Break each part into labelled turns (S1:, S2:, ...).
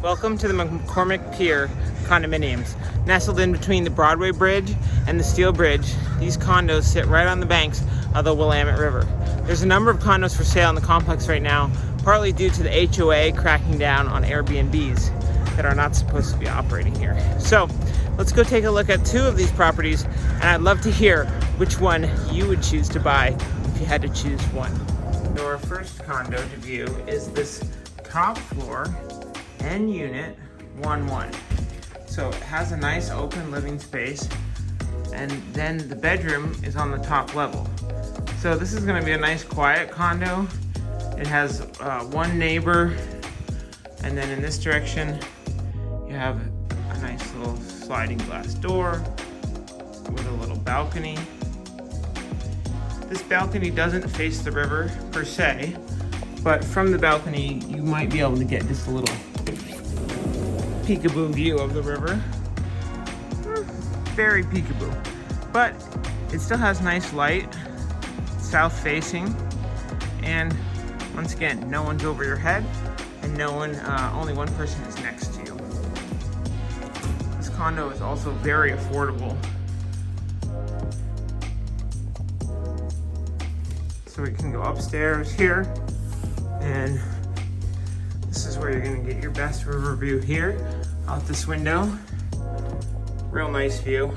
S1: Welcome to the McCormick Pier condominiums. Nestled in between the Broadway Bridge and the Steel Bridge, these condos sit right on the banks of the Willamette River. There's a number of condos for sale in the complex right now, partly due to the HOA cracking down on Airbnbs that are not supposed to be operating here. So let's go take a look at two of these properties, and I'd love to hear which one you would choose to buy if you had to choose one. So our first condo to view is this top floor and unit 1-1. So it has a nice open living space, and then the bedroom is on the top level. So this is going to be a nice quiet condo. It has one neighbor, and then in this direction you have a nice little sliding glass door with a little balcony. This balcony doesn't face the river per se, but from the balcony you might be able to get just a little peekaboo view of the river. Very peekaboo, but it still has nice light, south facing, and once again, no one's over your head, and only one person is next to you. This condo is also very affordable. So we can go upstairs here, and this is where you're gonna get your best river view here, out this window. Real nice view.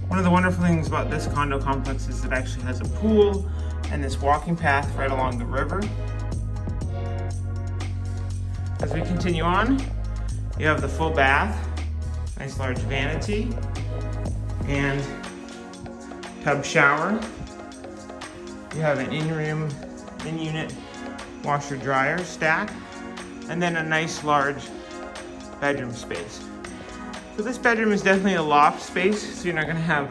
S1: One of the wonderful things about this condo complex is it actually has a pool and this walking path right along the river. As we continue on, you have the full bath, nice large vanity, and tub shower. You have an in-unit washer dryer stack, and then a nice large bedroom space. So this bedroom is definitely a loft space, so you're not going to have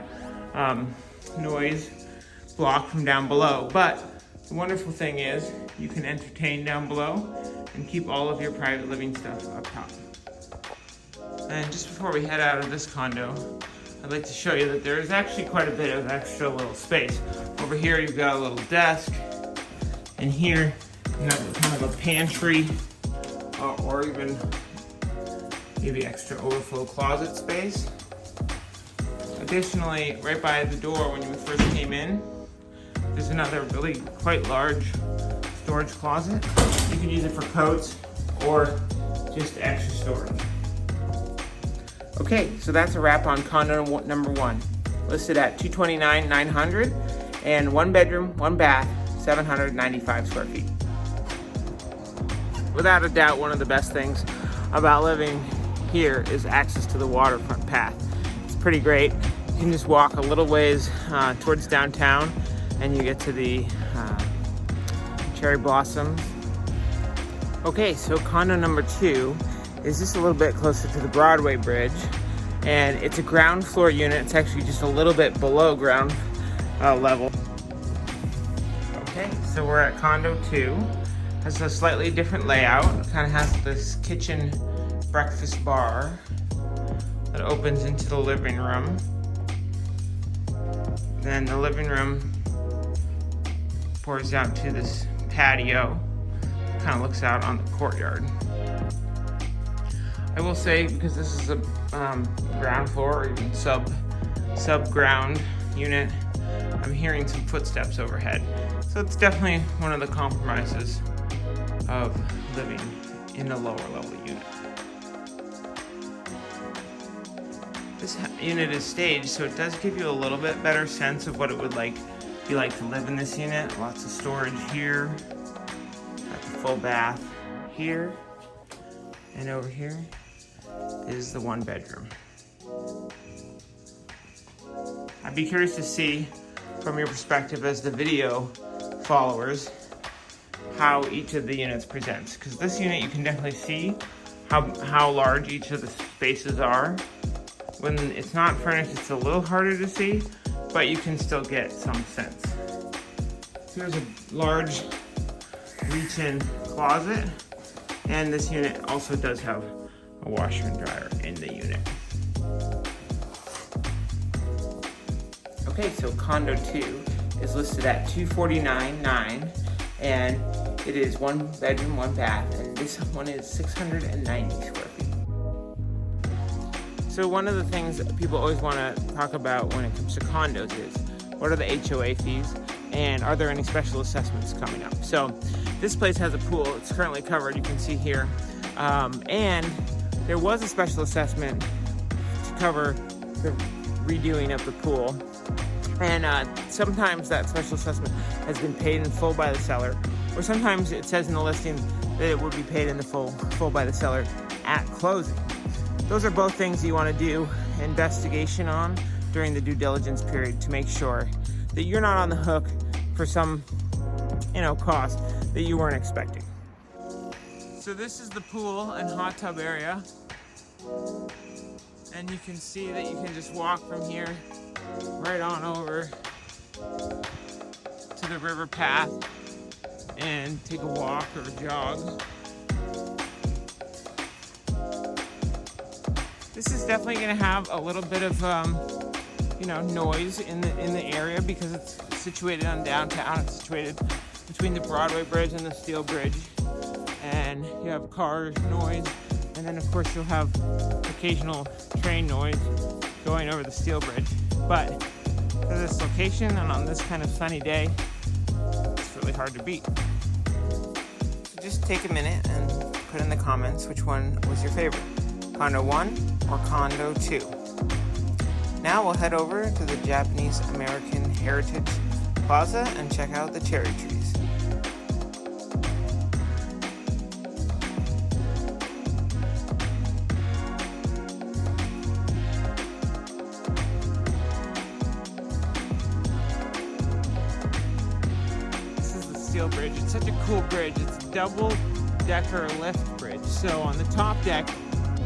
S1: noise blocked from down below. But the wonderful thing is you can entertain down below and keep all of your private living stuff up top. And just before we head out of this condo, I'd like to show you that there is actually quite a bit of extra little space. Over here you've got a little desk, and here you have kind of a pantry, or even maybe extra overflow closet space. Additionally, right by the door when you first came in, there's another really quite large storage closet. You can use it for coats or just extra storage. Okay, so that's a wrap on condo number 1, listed at $229,900 and 1 bedroom, 1 bath, 795 square feet. Without a doubt, one of the best things about living here is access to the waterfront path. It's pretty great. You can just walk a little ways towards downtown, and you get to the cherry blossoms. Okay, so condo number 2 is just a little bit closer to the Broadway Bridge, and it's a ground floor unit. It's actually just a little bit below ground level. Okay, so we're at condo 2. Has a slightly different layout. It kind of has this kitchen breakfast bar that opens into the living room. Then the living room pours out to this patio. Kind of looks out on the courtyard. I will say, because this is a ground floor or even sub-ground unit, I'm hearing some footsteps overhead. So it's definitely one of the compromises of living in a lower level unit. This unit is staged, so it does give you a little bit better sense of what it would be like to live in this unit. Lots of storage here. Got the full bath here. And over here is the 1 bedroom. I'd be curious to see from your perspective as the video followers how each of the units presents, because this unit you can definitely see how large each of the spaces are. When it's not furnished, it's a little harder to see, but you can still get some sense. Here's a large reach-in closet, and this unit also does have a washer and dryer in the unit. Okay, so condo 2 is listed at $249,900, and it is 1 bedroom, 1 bath, and This one is 690 square feet. So one of the things that people always want to talk about when it comes to condos is, what are the HOA fees and are there any special assessments coming up? So this place has a pool. It's currently covered, you can see here. And there was a special assessment to cover the redoing of the pool. And sometimes that special assessment has been paid in full by the seller, or sometimes it says in the listing that it would be paid in the full by the seller at closing. Those are both things you want to do investigation on during the due diligence period to make sure that you're not on the hook for some, cost that you weren't expecting. So this is the pool and hot tub area. And you can see that you can just walk from here right on over to the river path and take a walk or a jog. This is definitely going to have a little bit of noise in the area because it's situated on downtown. It's situated between the Broadway Bridge and the Steel Bridge, and you have car noise, and then of course you'll have occasional train noise going over the Steel Bridge. But for this location and on this kind of sunny day, it's really hard to beat. So just take a minute and put in the comments which one was your favorite, Condo 1 or Condo 2. Now we'll head over to the Japanese American Heritage Plaza and check out the cherry trees. This is the Steel Bridge. It's such a cool bridge. It's a double-decker lift bridge. So on the top deck,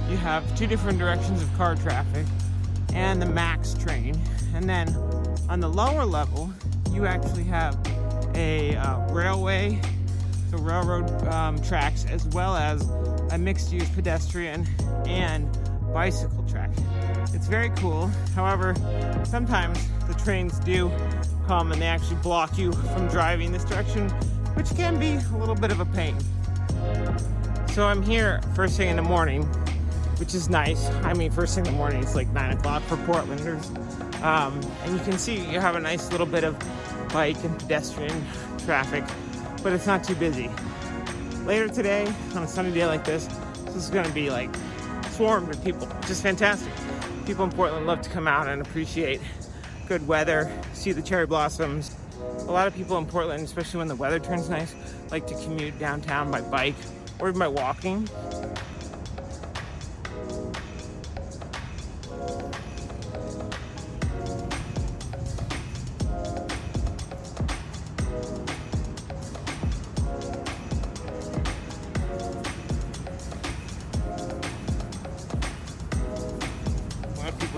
S1: you have two different directions of car traffic and the MAX train, and then on the lower level you actually have a railway, so railroad tracks, as well as a mixed-use pedestrian and bicycle track. It's very cool. However, sometimes the trains do come and they actually block you from driving this direction, which can be a little bit of a pain. So I'm here first thing in the morning, which is nice. I mean, first thing in the morning, it's like 9 o'clock for Portlanders. And you can see you have a nice little bit of bike and pedestrian traffic, but it's not too busy. Later today, on a sunny day like this is gonna be like swarmed with people, which is fantastic. People in Portland love to come out and appreciate good weather, see the cherry blossoms. A lot of people in Portland, especially when the weather turns nice, like to commute downtown by bike or even by walking.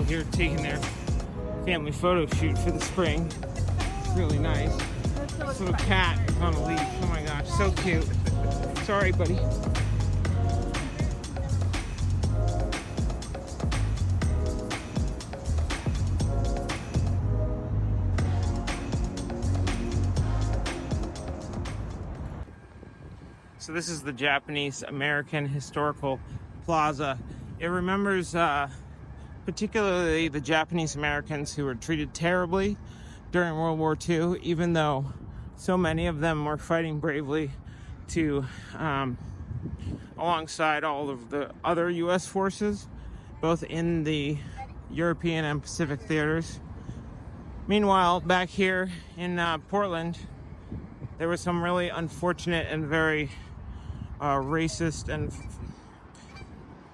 S1: Here taking their family photo shoot for the spring. It's really nice. This little cat is on a leash. Oh my gosh, so cute. Sorry, buddy. So this is the Japanese American Historical Plaza. It remembers particularly the Japanese Americans who were treated terribly during World War II, even though so many of them were fighting bravely to alongside all of the other U.S. forces, both in the European and Pacific theaters. Meanwhile, back here in Portland, there was some really unfortunate and very racist and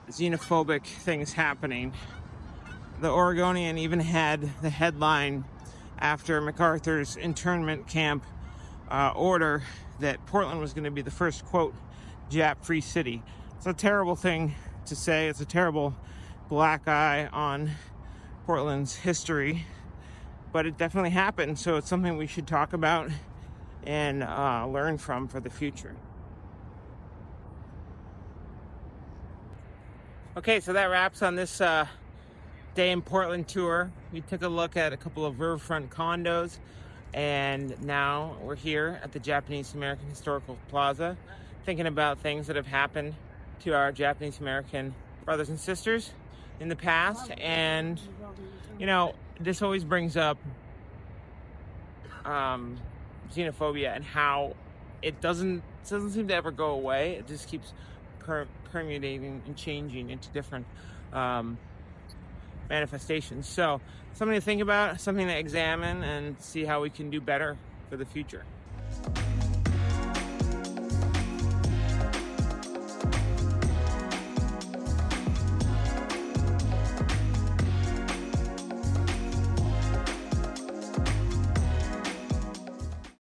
S1: xenophobic things happening. The Oregonian even had the headline after MacArthur's internment camp order that Portland was going to be the first, quote, Jap-free city. It's a terrible thing to say. It's a terrible black eye on Portland's history, but it definitely happened. So it's something we should talk about and learn from for the future. Okay, so that wraps on this day in Portland tour. We took a look at a couple of riverfront condos, and now we're here at the Japanese American Historical Plaza thinking about things that have happened to our Japanese American brothers and sisters in the past. And, you know, this always brings up xenophobia and how it doesn't seem to ever go away. It just keeps permeating and changing into different manifestations. So something to think about, something to examine, and see how we can do better for the future.